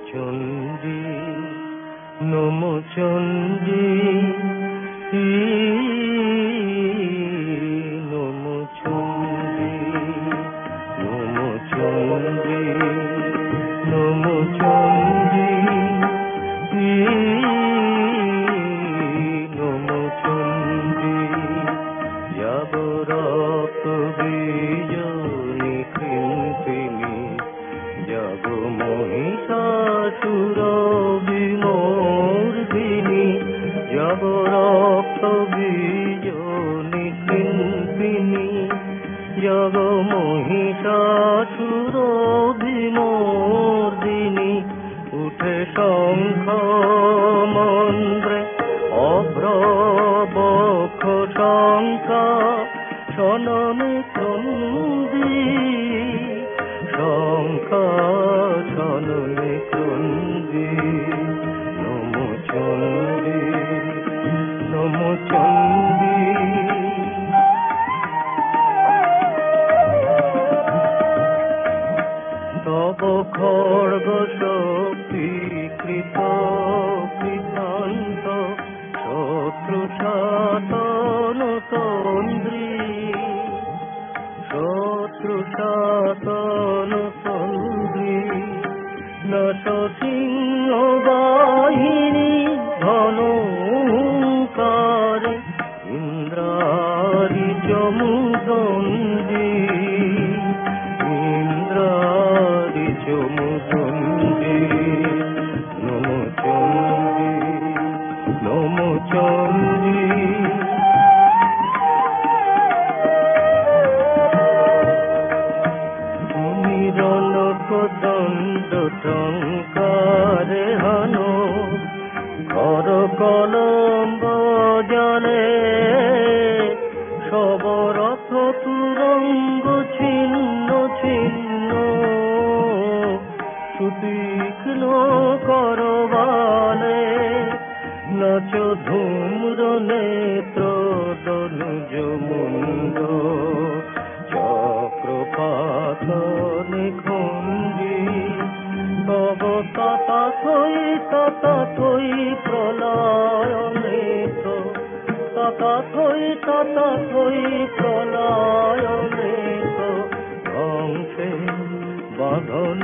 চণ্ডী নমো চণ্ডী নমো চণ্ডী নমো চণ্ডী নমো চণ্ডী নমো চণ্ডী যাব রক্ত বিজয়ী কৃন্তিনী যাব মহিষাসুর বিমর্দিনী যাব রক্ত বিজয়ী কৃন্তিনী যাব মহিষাসুর বিমর্দিনী উঠে শঙ্খ মন্দ্রে অভ্রবক্ষ শঙ্কা শননে চণ্ডী শঙ্কা শননে চণ্ডী নমো চণ্ডী নমো চণ্ডী তব খড়গ শক্তিকৃত কৃতান্ত শত্রু শাতন তন্দ্রী শত্রু শাতন তন্দ্রী নট সিংহ বাহিনী ধনকারে ইন্দ্রারি চমুদণ্ডী ইন্দ্রারি চমুদণ্ডী নমো চণ্ডী নমো চণ্ডী দণ্ড টঙ্কারে হানো কর কলম্ব জলে সবরথ তুরঙ্গ ছিন্ন ছিন্ন সুতীক্ষ্ণ করবালে নাচ ধূম্র নেত্র দনুজ মুন্ড চক্রপাতনে খণ্ডী তব তথাথই প্রলয়নেত তথাথই প্রলয়নেত ধ্বংসে বাঁধন